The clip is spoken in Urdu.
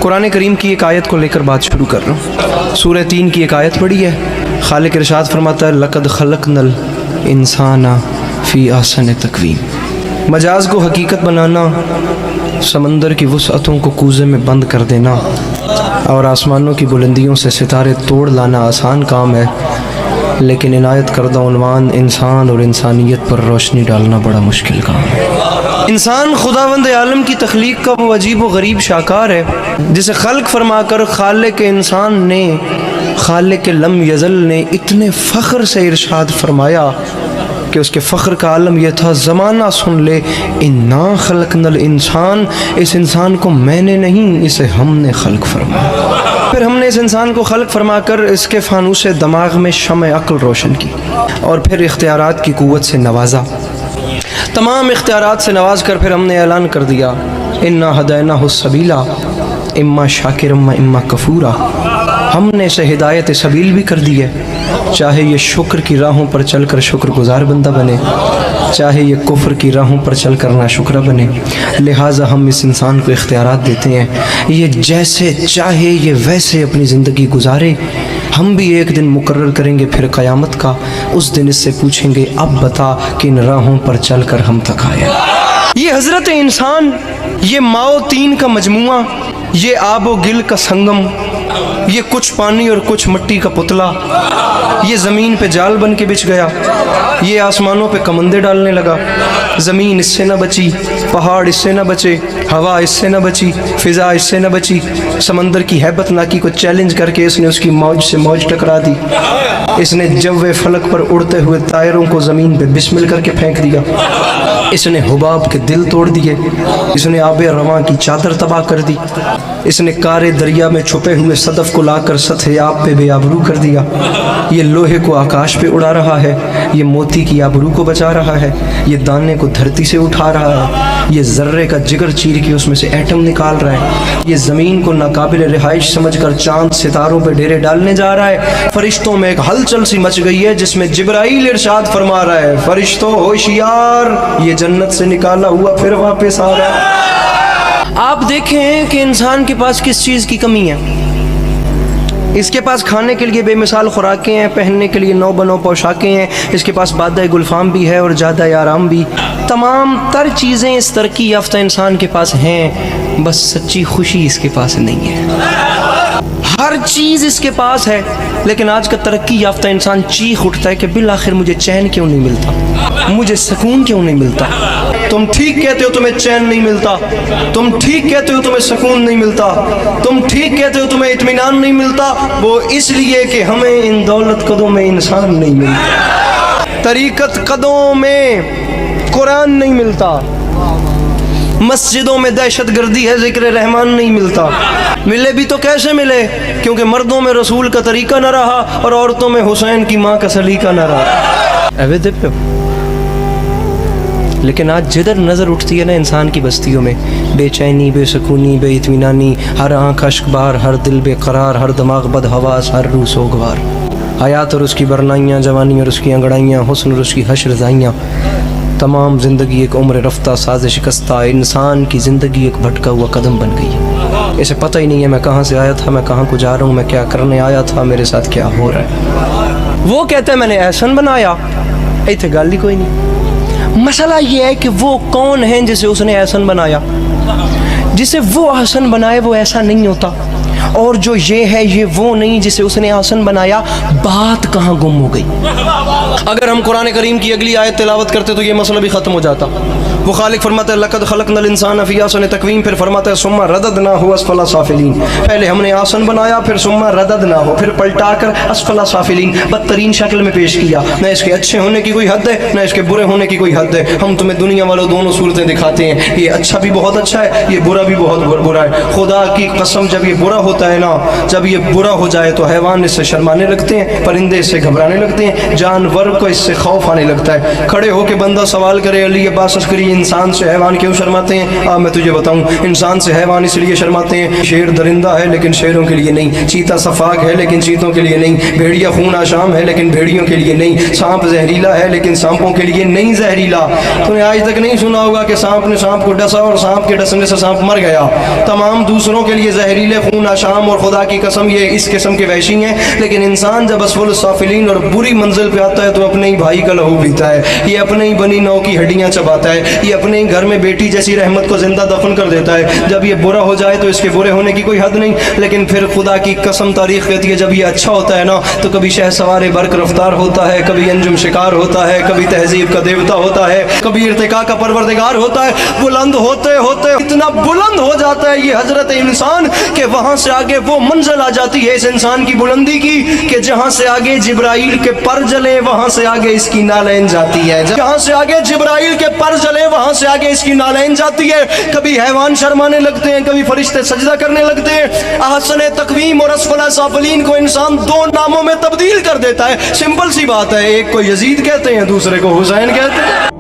قرآن کریم کی ایک آیت کو لے کر بات شروع کر رہا ہوں۔ سورہ 3 کی ایک آیت پڑھی ہے، خالق ارشاد فرماتا ہے لقد خلقنا الانسان فی احسن تقویم۔ مجاز کو حقیقت بنانا، سمندر کی وسعتوں کو کوزے میں بند کر دینا اور آسمانوں کی بلندیوں سے ستارے توڑ لانا آسان کام ہے، لیکن عنایت کردہ عنوان انسان اور انسانیت پر روشنی ڈالنا بڑا مشکل کام ہے۔ انسان خداوند عالم کی تخلیق کا وہ عجیب و غریب شاہکار ہے جسے خلق فرما کر خالق انسان نے، خالق لم یزل نے اتنے فخر سے ارشاد فرمایا کہ اس کے فخر کا عالم یہ تھا، زمانہ سن لے، انا خلقنا الانسان، اس انسان کو میں نے نہیں، اسے ہم نے خلق فرمایا۔ پھر ہم نے اس انسان کو خلق فرما کر اس کے فانوس دماغ میں شمع عقل روشن کی اور پھر اختیارات کی قوت سے نوازا۔ تمام اختیارات سے نواز کر پھر ہم نے اعلان کر دیا انا ہدیناہ السبیل اما شاکرا و اما کفورا، ہم نے اسے ہدایت سبیل بھی کر دی ہے، چاہے یہ شکر کی راہوں پر چل کر شکر گزار بندہ بنے، چاہے یہ کفر کی راہوں پر چل کر ناشکرہ بنے۔ لہٰذا ہم اس انسان کو اختیارات دیتے ہیں، یہ جیسے چاہے یہ ویسے اپنی زندگی گزارے۔ ہم بھی ایک دن مقرر کریں گے پھر قیامت کا، اس دن اس سے پوچھیں گے اب بتا کن راہوں پر چل کر ہم تک آئے۔ یہ حضرت انسان، یہ ماؤ تین کا مجموعہ، یہ آب و گل کا سنگم، یہ کچھ پانی اور کچھ مٹی کا پتلا، یہ زمین پہ جال بن کے بچھ گیا، یہ آسمانوں پہ کمندے ڈالنے لگا، زمین اس سے نہ بچی، پہاڑ اس سے نہ بچے، ہوا اس سے نہ بچی، فضا اس سے نہ بچی، سمندر کی ہیبت ناکی کو چیلنج کر کے اس نے اس کی موج سے موج ٹکرا دی، اس نے جو فلک پر اڑتے ہوئے طائروں کو زمین پہ بسمل کر کے پھینک دیا، اس نے حباب کے دل توڑ دیے، اس نے آب رواں کی چادر تباہ کر دی، اس نے کارے دریا میں چھپے ہوئے صدف کو لا کر سطح آب پہ بے آبرو کر دیا، یہ لوہے کو آکاش پہ اڑا رہا ہے، یہ موتی کی آبرو کو بچا رہا ہے، یہ دانے کو دھرتی سے اٹھا رہا ہے، یہ ذرے کا جگر چیر کے اس میں سے ایٹم نکال رہا ہے، یہ زمین کو ناقابل رہائش سمجھ کر چاند ستاروں پہ ڈیرے ڈالنے جا رہا ہے۔ فرشتوں میں ایک ہلچل سی مچ گئی ہے جس میں جبرائیل ارشاد فرما رہا ہے فرشتوں ہوشیار، یہ جنت سے نکالا ہوا پھر واپس آ رہا ہے۔ آپ دیکھیں کہ انسان کے پاس کس چیز کی کمی ہے۔ اس کے پاس کھانے کے لیے بے مثال خوراکیں ہیں، پہننے کے لیے نو بنو پوشاکیں ہیں، اس کے پاس بادہ گلفام بھی ہے اور جادہ آرام بھی، تمام تر چیزیں اس ترقی یافتہ انسان کے پاس ہیں، بس سچی خوشی اس کے پاس نہیں ہے۔ ہر چیز اس کے پاس ہے، لیکن آج کا ترقی یافتہ انسان چیخ اٹھتا ہے کہ بالآخر مجھے چین کیوں نہیں ملتا، مجھے سکون کیوں نہیں ملتا۔ تم ٹھیک کہتے ہو تمہیں چین نہیں ملتا، تم ٹھیک کہتے ہو تمہیں سکون نہیں ملتا، تم ٹھیک کہتے ہو تمہیں اطمینان نہیں ملتا، وہ اس لیے کہ ہمیں ان دولت قدوں میں انسان نہیں ملتا، طریقت قدوں میں قرآن نہیں ملتا، مسجدوں میں دہشت گردی ہے، ذکر رحمان نہیں ملتا۔ ملے بھی تو کیسے ملے؟ کیونکہ مردوں میں رسول کا طریقہ نہ رہا اور عورتوں میں حسین کی ماں کا سلیقہ نہ رہا۔ لیکن آج جدھر نظر اٹھتی ہے نا انسان کی بستیوں میں، بے چینی، بے سکونی، بے اطمینانی، ہر آنکھ اشک بار، ہر دل بے قرار، ہر دماغ بد حواس، ہر روح سوگوار، حیات اور اس کی برنائیاں، جوانی اور اس کی انگڑائیاں، حسن اور اس کی حشر زائیاں، تمام زندگی ایک عمر رفتہ ساز شکستہ، انسان کی زندگی ایک بھٹکا ہوا قدم بن گئی ہے۔ اسے پتہ ہی نہیں ہے میں کہاں سے آیا تھا، میں کہاں کو جا رہا ہوں، میں کیا کرنے آیا تھا، میرے ساتھ کیا ہو رہا ہے۔ وہ کہتا ہے میں نے احسن بنایا، ایتھے گل ہی کوئی نہیں۔ مسئلہ یہ ہے کہ وہ کون ہیں جسے اس نے احسن بنایا؟ جسے وہ احسن بنائے وہ ایسا نہیں ہوتا، اور جو یہ ہے یہ وہ نہیں جسے اس نے احسن بنایا۔ بات کہاں گم ہو گئی؟ اگر ہم قرآن کریم کی اگلی آیت تلاوت کرتے تو یہ مسئلہ بھی ختم ہو جاتا۔ وہ خالق فرماتا ہے لقد خلقنا الانسان فی احسن تقویم، پھر فرماتا ہے ثم رددناہ اسفل سافلین، پہلے ہم نے احسن بنایا، پھر ثم رددناہ، پھر پلٹا کر اسفل سافلین، بدترین شکل میں پیش کیا۔ نہ اس کے اچھے ہونے کی کوئی حد ہے، نہ اس کے برے ہونے کی کوئی حد ہے۔ ہم تمہیں دنیا والوں دونوں صورتیں دکھاتے ہیں، یہ اچھا بھی بہت اچھا ہے، یہ برا بھی بہت برا ہے۔ خدا کی قسم جب یہ برا ہوتا ہے نا، جب یہ برا ہو جائے تو حیوان اس سے شرمانے لگتے ہیں، پرندے اس سے گھبرانے لگتے ہیں، جانور کو اس سے خوف آنے لگتا ہے۔ کھڑے ہو کے بندہ سوال کرے علی عباس عسکری انسان سے حیوان کیوں شرماتے ہیں؟ میں تجھے بتاؤں، انسان سے حیوان اس لیے شرماتے ہیں، شیر درندہ ہے لیکن شیروں کے لیے نہیں، چیتا صفاق ہے لیکن چیتوں کے لیے نہیں، بھیڑیا خون آشام ہے لیکن بھیڑیوں کے لیے نہیں، سانپ زہریلا ہے لیکن سانپوں کے لیے نہیں زہریلا۔ تو نے آج تک نہیں سنا ہوگا کہ سانپ نے سانپ کو ڈسا اور سانپ کے ڈسنے سے سانپ مر گیا۔ تمام دوسروں کے لیے زہریلے، خون آشام اور خدا کی قسم یہ اس قسم کے وحشی ہیں، لیکن انسان جب اسفل السافلین اور بری منزل پہ آتا ہے تو اپنے ہی بھائی کا لہو پیتا ہے، یہ اپنے ہی بنی نو کی ہڈیاں چباتا ہے، یہ اپنے ہی گھر میں بیٹی جیسی رحمت کو زندہ دفن کر دیتا ہے۔ جب یہ برا ہو جائے تو اس کے برے ہونے کی کوئی حد نہیں، لیکن پھر خدا کی قسم تاریخ کہتی ہے جب یہ اچھا ہوتا ہے نا تو کبھی شہ سوار برق رفتار ہوتا ہے، کبھی انجم شکار ہوتا ہے، کبھی تہذیب کا دیوتا ہوتا ہے، کبھی ارتقاء کا پروردگار ہوتا ہے۔ بلند ہوتے ہوتے اتنا بلند ہو جاتا ہے یہ حضرت انسان کہ وہاں سے آگے وہ منزل آ جاتی ہے اس انسان کی بلندی کی کہ جہاں سے آگے جبرائیل کے پر جلے وہاں سے آگے اس کی نالین جاتی ہے، جہاں سے آگے جبرائیل کے پر جلے وہاں سے آگے اس کی نالین جاتی ہے۔ کبھی حیوان شرمانے لگتے ہیں، کبھی فرشتے سجدہ کرنے لگتے ہیں۔ احسن تقویم اور اسفل سافلین کو انسان دو ناموں میں تبدیل کر دیتا ہے۔ سمپل سی بات ہے، ایک کو یزید کہتے ہیں، دوسرے کو حسین کہتے ہیں۔